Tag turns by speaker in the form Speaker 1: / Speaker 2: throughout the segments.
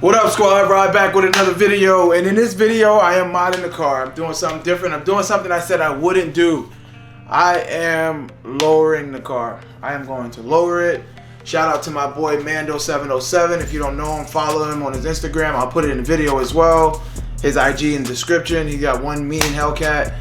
Speaker 1: What up, squad? Right back with another video, and in this video I am modding the car. I'm doing something different. I'm doing something I said I wouldn't do. I am lowering the car. I am going to lower it. Shout out to my boy Mando707. If you don't know him, follow him on his Instagram. I'll put it in the video as well. His IG in the description. He got one me and Hellcat.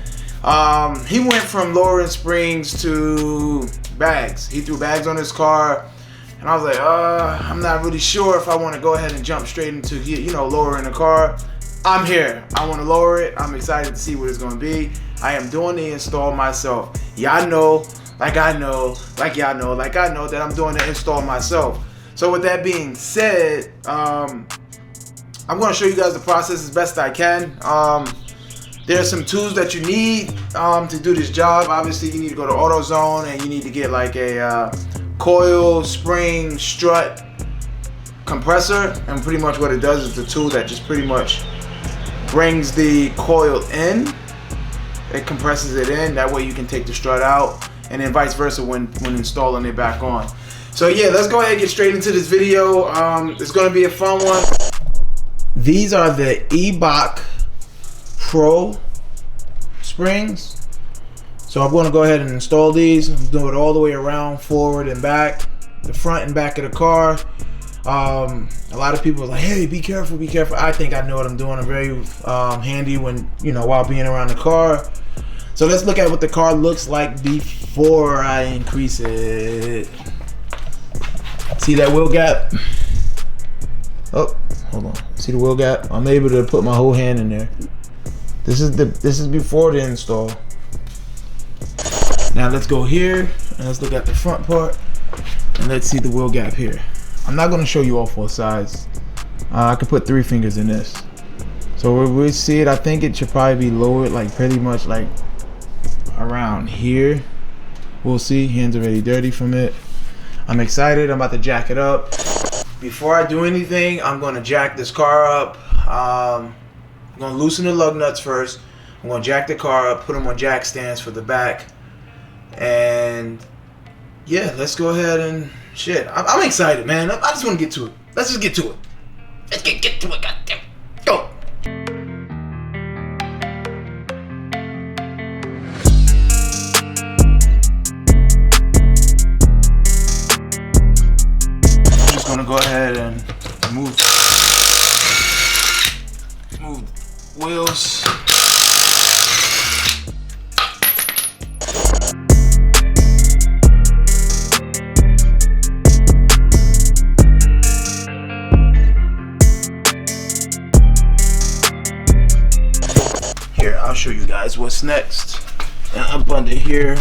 Speaker 1: He went from lowering springs to bags. He threw bags on his car. And I was like, I'm not really sure if I want to go ahead and jump straight into, you know, lowering the car. I'm here. I want to lower it. I'm excited to see what it's going to be. I am doing the install myself. Y'all know, like I know, like y'all know, like I know that I'm doing the install myself. So with that being said, I'm going to show you guys the process as best I can. There's some tools that you need to do this job. Obviously, you need to go to AutoZone and you need to get like a coil, spring, strut, compressor, and pretty much what it does is the tool that just pretty much brings the coil in. It compresses it in, that way you can take the strut out, and then vice versa when installing it back on. So yeah, let's go ahead and get straight into this video. It's gonna be a fun one. These are the eBach Pro springs. So I'm going to go ahead and install these. Do it all the way around, forward and back, the front and back of the car. A lot of people are like, hey, be careful, be careful. I think I know what I'm doing. I'm very handy when, you know, while being around the car. So let's look at what the car looks like before I increase it. See that wheel gap? Oh, hold on. See the wheel gap? I'm able to put my whole hand in there. This is before the install. Now let's go here and let's look at the front part and let's see the wheel gap here. I'm not going to show you all four sides. I could put 3 fingers in this. So where we see it, I think it should probably be lowered like pretty much like around here. We'll see. Hands already dirty from it. I'm excited. I'm about to jack it up. Before I do anything, I'm going to jack this car up. I'm going to loosen the lug nuts first. I'm going to jack the car up, put them on jack stands for the back. And yeah, let's go ahead and shit. I'm excited, man. I just want to get to it. Let's just get to it. Let's get to it. Goddamn. Go. I'm just gonna go ahead and move wheels. I'll show you guys what's next. And up under here.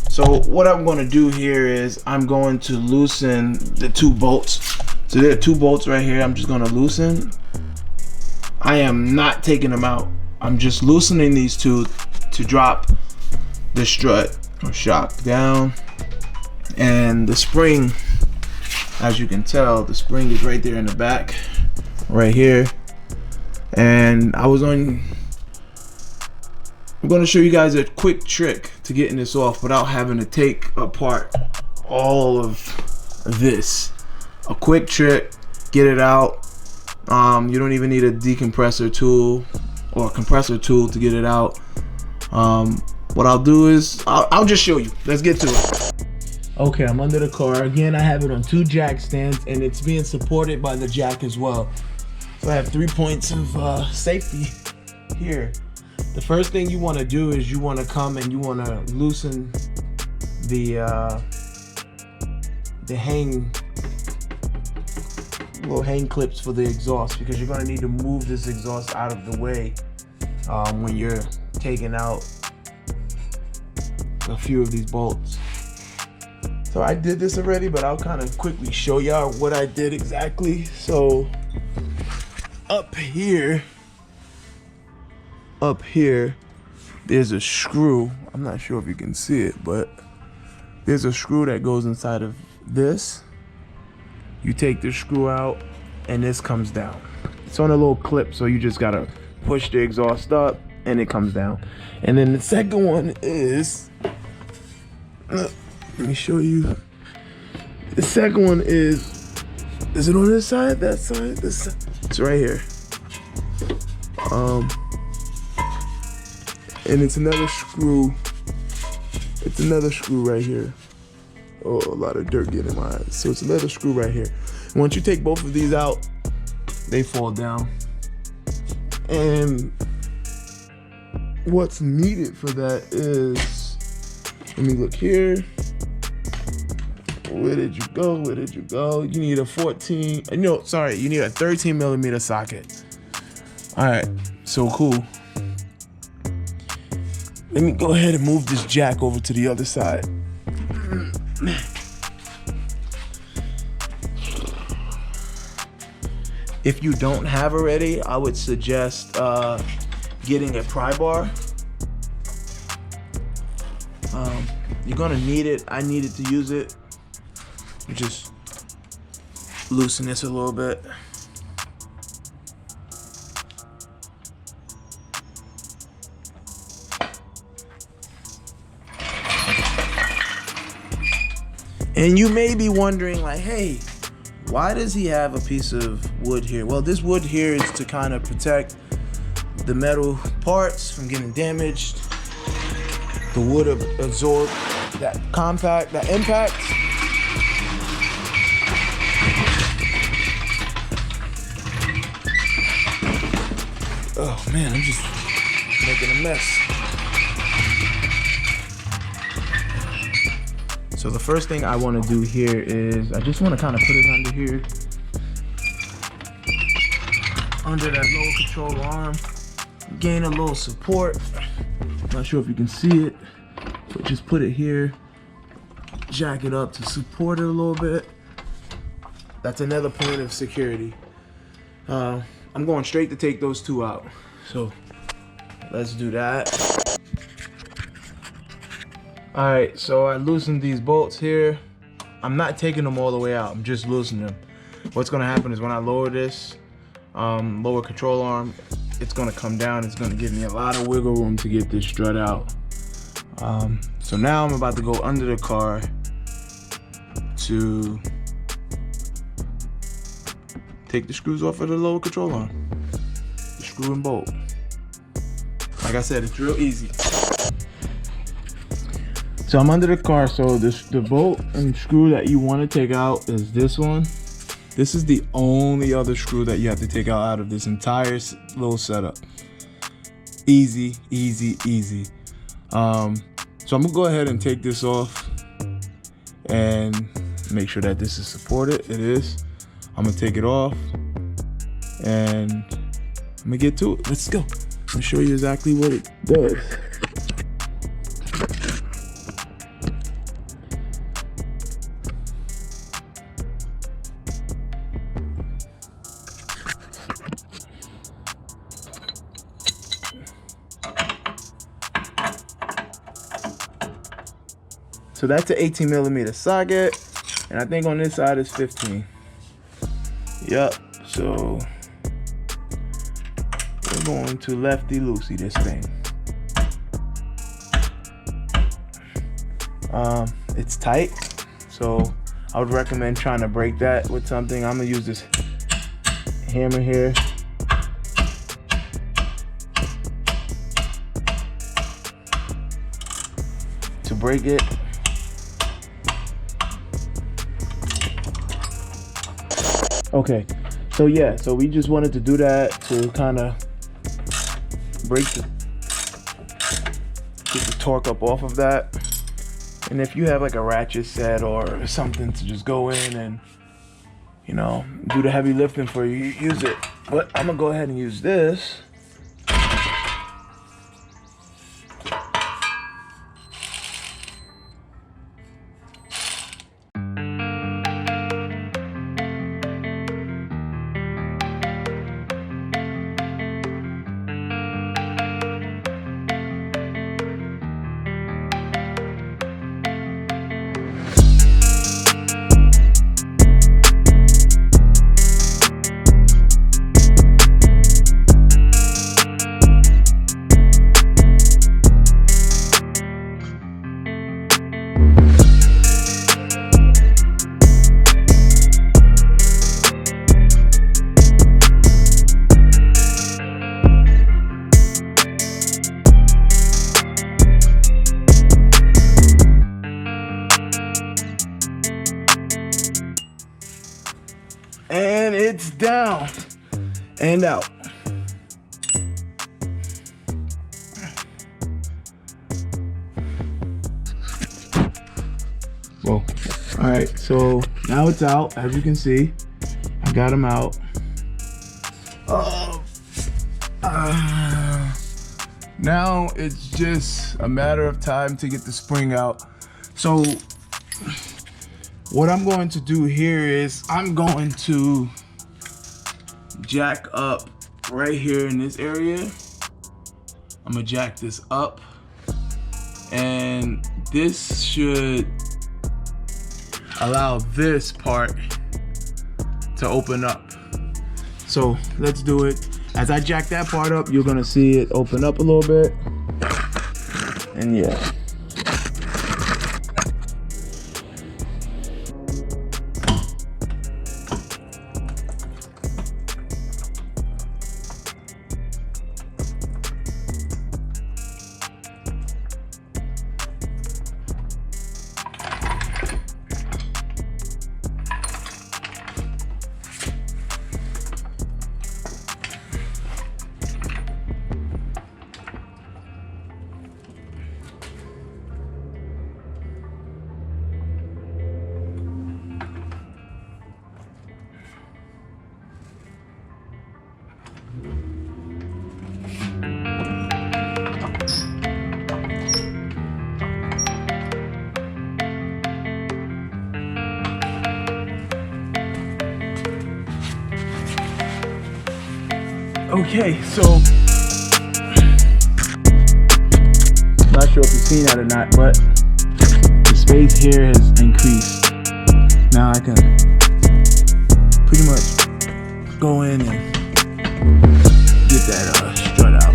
Speaker 1: So what I'm going to do here is I'm going to loosen the 2 bolts. So there are 2 bolts right here. I'm just going to loosen. I am not taking them out. I'm just loosening these 2 to drop the strut or shock down. And the spring, as you can tell, the spring is right there in the back, right here. And I'm going to show you guys a quick trick to getting this off without having to take apart all of this. A quick trick, get it out. You don't even need a decompressor tool or a compressor tool to get it out. What I'll do is, I'll just show you. Let's get to it. Okay, I'm under the car. Again, I have it on 2 jack stands and it's being supported by the jack as well. So I have 3 points of safety here. The first thing you want to do is you want to come and you want to loosen the little hang clips for the exhaust, because you're going to need to move this exhaust out of the way when you're taking out a few of these bolts. So I did this already, but I'll kind of quickly show y'all what I did exactly. So up here, there's a screw. I'm not sure if you can see it, but there's a screw that goes inside of this. You take the screw out and this comes down. It's on a little clip, so you just gotta push the exhaust up and it comes down. And then the second one is, let me show you. The second one is Is it on this side, that side, this side? It's right here. And it's another screw. It's another screw right here. Oh, a lot of dirt getting in my eyes. So it's another screw right here. Once you take both of these out, they fall down. And what's needed for that is, let me look here. Where did you go? Where did you go? You need a 14, no, sorry, you need a 13 millimeter socket. All right, so cool. Let me go ahead and move this jack over to the other side. If you don't have already, I would suggest getting a pry bar. You're gonna need it. I needed to use it. Just loosen this a little bit. And you may be wondering, like, hey, why does he have a piece of wood here? Well, this wood here is to kind of protect the metal parts from getting damaged. The wood absorb that impact. Oh man, I'm just making a mess. So the first thing I want to do here is I just want to kind of put it under here, under that lower control arm, gain a little support. Not sure if you can see it, but just put it here, jack it up to support it a little bit. That's another point of security. I'm going straight to take those two out. So let's do that. All right, so I loosened these bolts here. I'm not taking them all the way out, I'm just loosening them. What's gonna happen is when I lower this lower control arm, it's gonna come down. It's gonna give me a lot of wiggle room to get this strut out. So now I'm about to go under the car to take the screws off of the lower control arm. The screw and bolt. Like I said, it's real easy. So I'm under the car, so the bolt and screw that you want to take out is this one. This is the only other screw that you have to take out of this entire little setup. Easy, easy, easy. So I'm gonna go ahead and take this off and make sure that this is supported. It is. I'm gonna take it off and I'm gonna get to it. Let's go. I'm gonna show you exactly what it does. So that's an 18 millimeter socket, and I think on this side is 15. Yep, so we're going to lefty loosey this thing. It's tight, so I would recommend trying to break that with something. I'm gonna use this hammer here. To break it. Okay, so yeah, so we just wanted to do that to kind of get the torque up off of that. And if you have like a ratchet set or something to just go in and, you know, do the heavy lifting for you, use it. But I'm gonna go ahead and use this. down and out. Whoa. All right, so now it's out. As you can see, I got them out. Now it's just a matter of time to get the spring out. So what I'm going to do here is I'm going to jack up right here in this area. I'm gonna jack this up, and this should allow this part to open up. So let's do it. As I jack that part up, you're gonna see it open up a little bit. And yeah. Okay, so not sure if you've seen that or not, but the space here has increased. Now I can pretty much go in and get that strut out.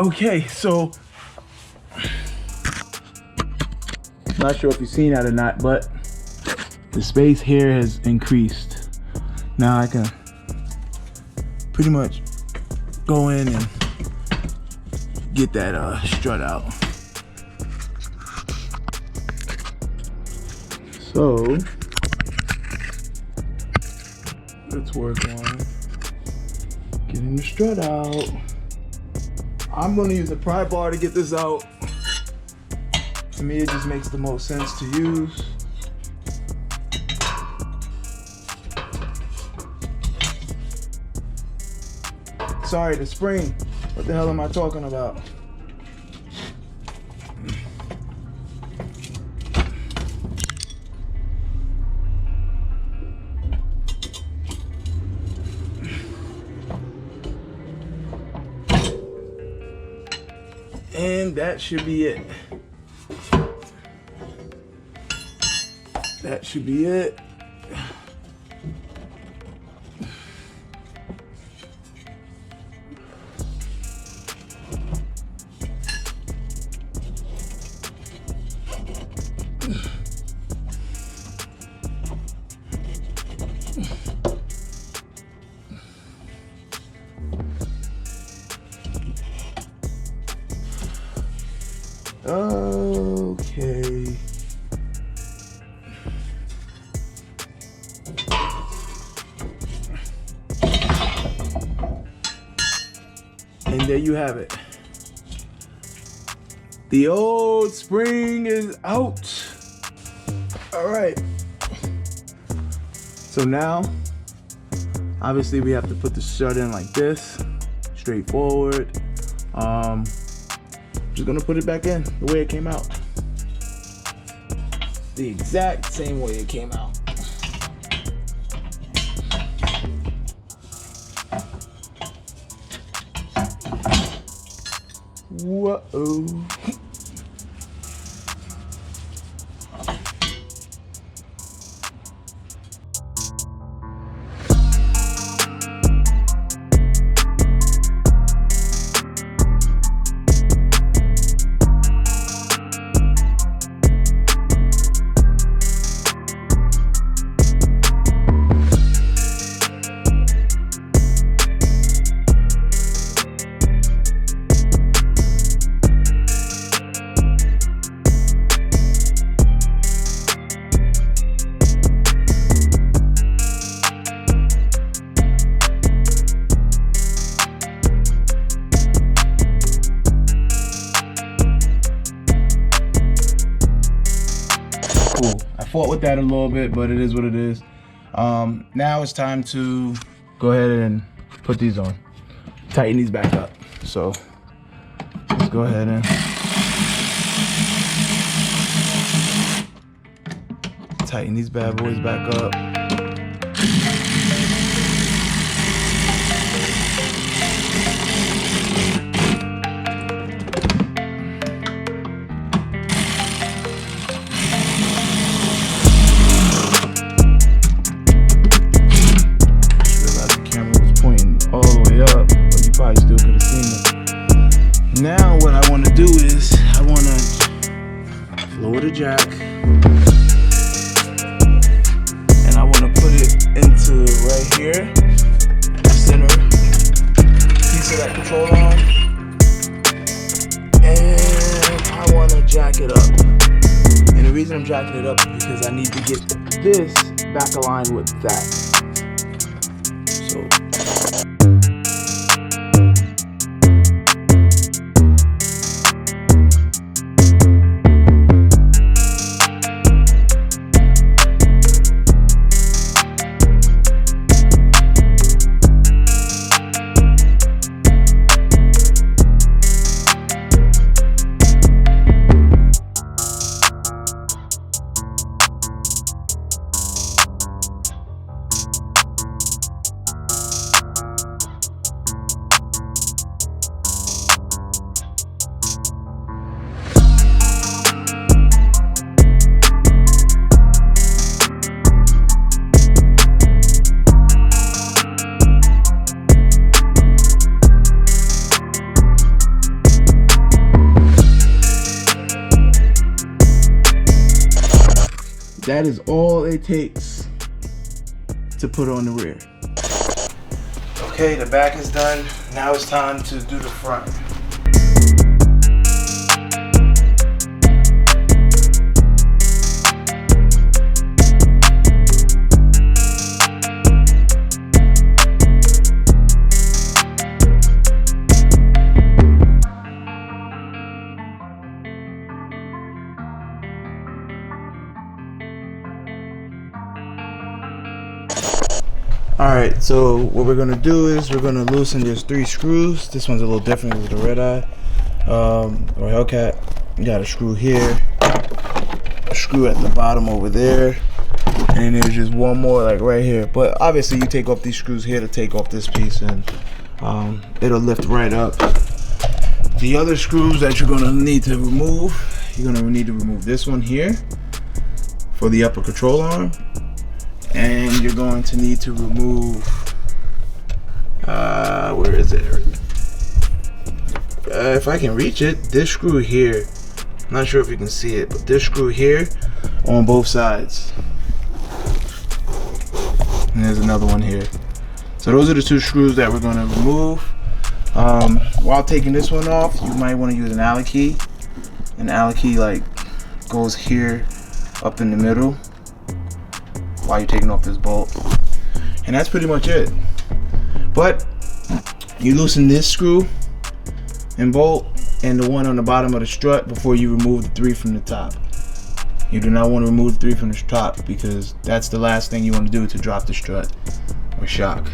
Speaker 1: Okay, so not sure if you've seen that or not, but the space here has increased. Now I can pretty much go in and get that strut out. So let's work on getting the strut out. I'm gonna use a pry bar to get this out. To me, it just makes the most sense to use. Sorry, the spring. What the hell am I talking about? And that should be it. That should be it. Okay. And there you have it. The old spring is out. All right. So now, obviously we have to put the strut in like this, straightforward. Just gonna put it back in the way it came out. the exact same way it came out. Whoa. Cool. I fought with that a little bit, but it is what it is. Now it's time to go ahead and put these on. Tighten these back up. So let's go ahead and tighten these bad boys back up. Now what I want to do is I want to lower the jack and I want to put it into right here, center piece of that control arm, and I want to jack it up. And the reason I'm jacking it up is because I need to get this back aligned with that. So that is all it takes to put on the rear. Okay, the back is done. Now it's time to do the front. Alright, so what we're going to do is we're going to loosen these 3 screws. This one's a little different with the Redeye or Hellcat. You got a screw here, a screw at the bottom over there, and then there's just one more like right here. But obviously you take off these screws here to take off this piece, and it'll lift right up. The other screws that you're going to need to remove, you're going to need to remove this one here for the upper control arm. And you're going to need to remove, where is it? If I can reach it, this screw here. I'm not sure if you can see it, but this screw here on both sides. And there's another one here. So those are the 2 screws that we're going to remove. While taking this one off, you might want to use an Allen key. An Allen key like goes here up in the middle while you're taking off this bolt, and that's pretty much it. But you loosen this screw and bolt and the one on the bottom of the strut before you remove the 3 from the top. You do not want to remove the 3 from the top because that's the last thing you want to do to drop the strut or shock.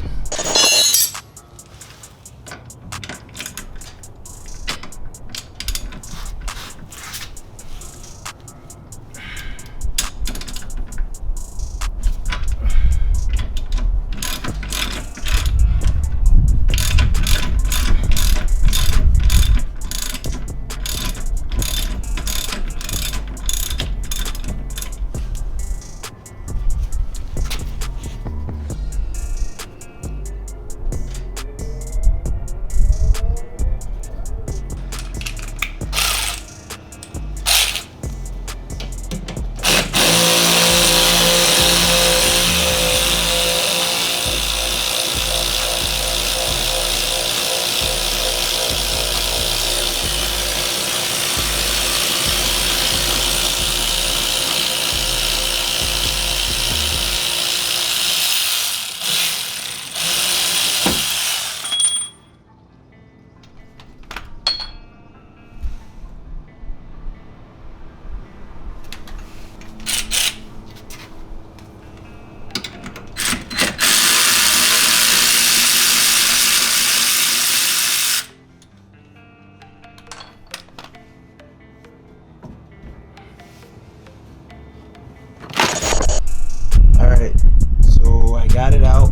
Speaker 1: Alright, so I got it out.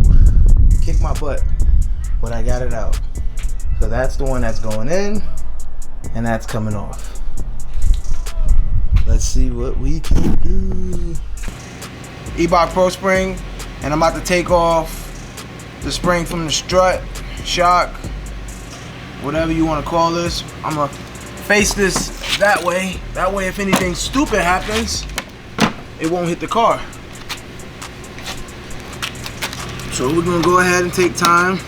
Speaker 1: Kick my butt, but I got it out. So that's the one that's going in, and that's coming off. Let's see what we can do. Ebok Pro spring, and I'm about to take off the spring from the strut, shock, whatever you want to call this. I'm gonna face this that way. That way if anything stupid happens, it won't hit the car. So we're gonna go ahead and take time.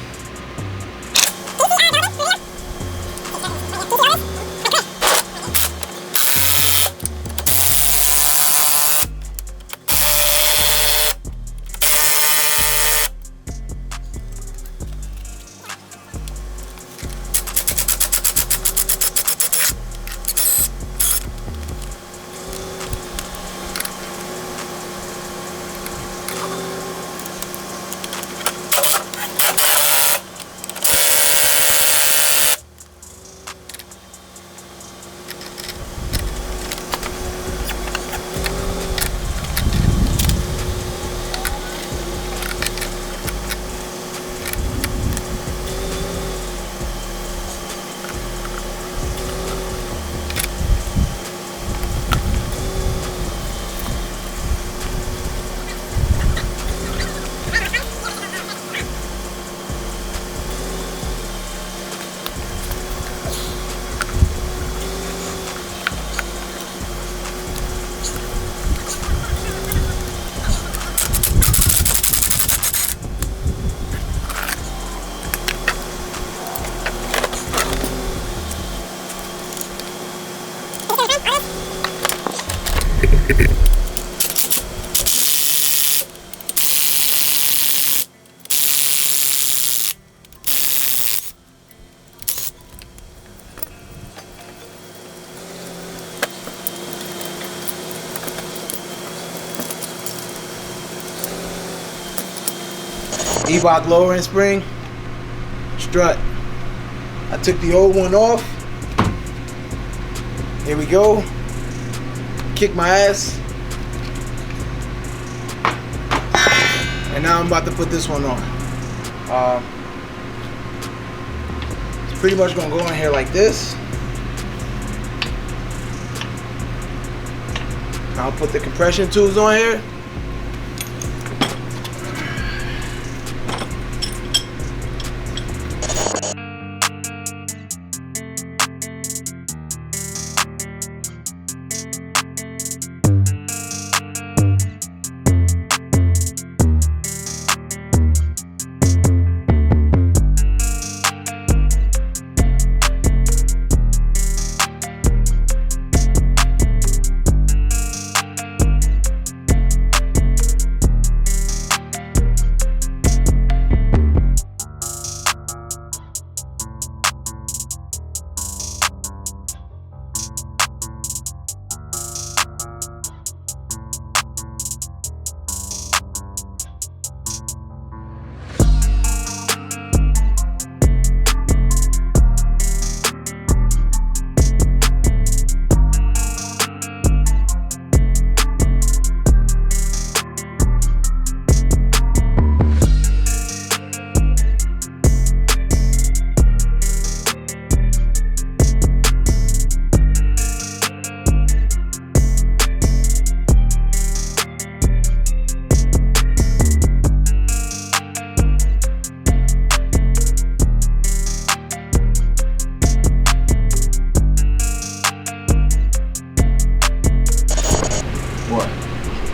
Speaker 1: Ebok lowering spring, strut. I took the old one off. Here we go. Kick my ass. And now I'm about to put this one on. It's pretty much gonna go in here like this. I'll put the compression tubes on here.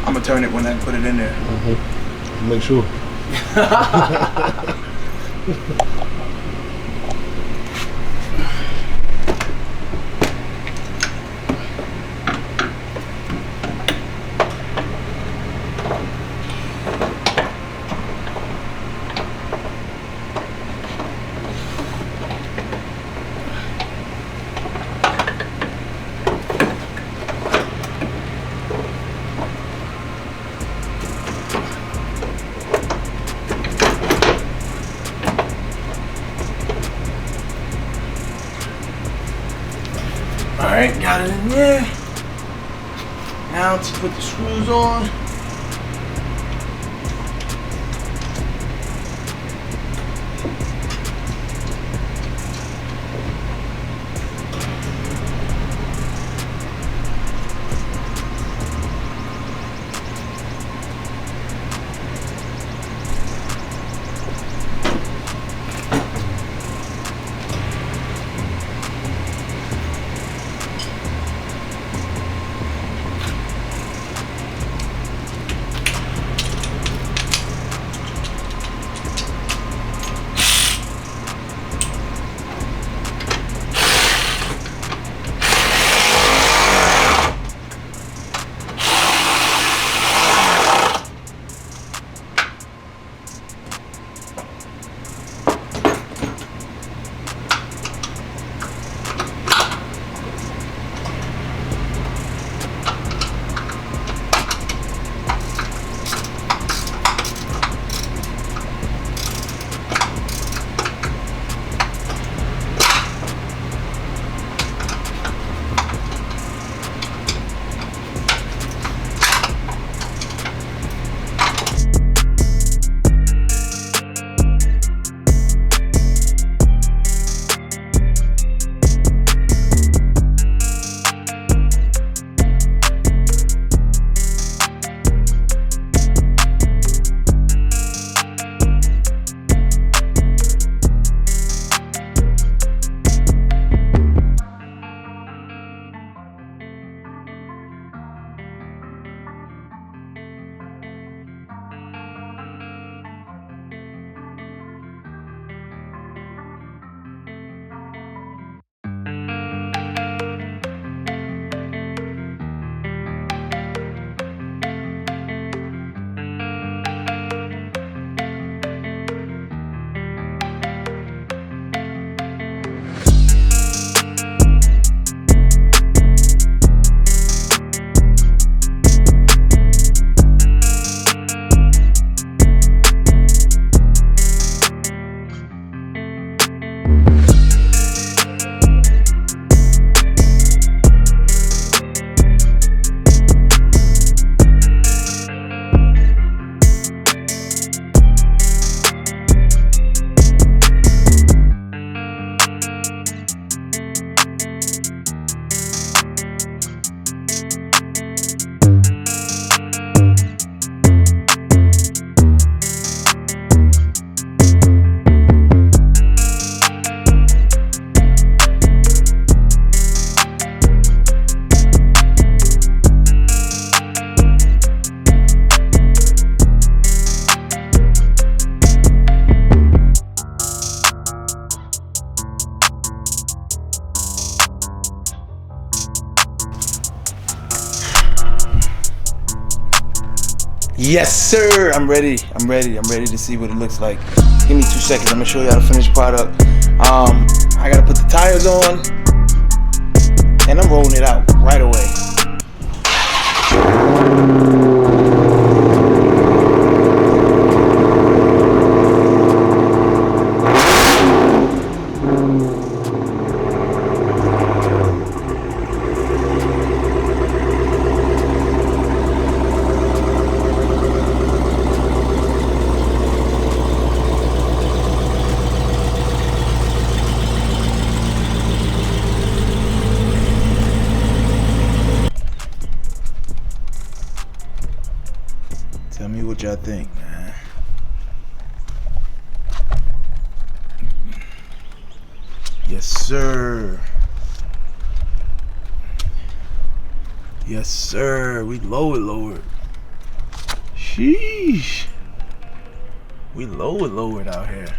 Speaker 1: I'm gonna turn it when I put it in there.
Speaker 2: Make sure.
Speaker 1: Alright, got it in there. Now to put the screws on. Yes, sir. I'm ready. I'm ready to see what it looks like. Give me 2 seconds. I'm gonna show you how the finished product. I gotta put the tires on, and I'm rolling it out right away. Tell me what y'all think, man. Yes, sir. Yes, sir. We lowered. Sheesh. We lowered out here.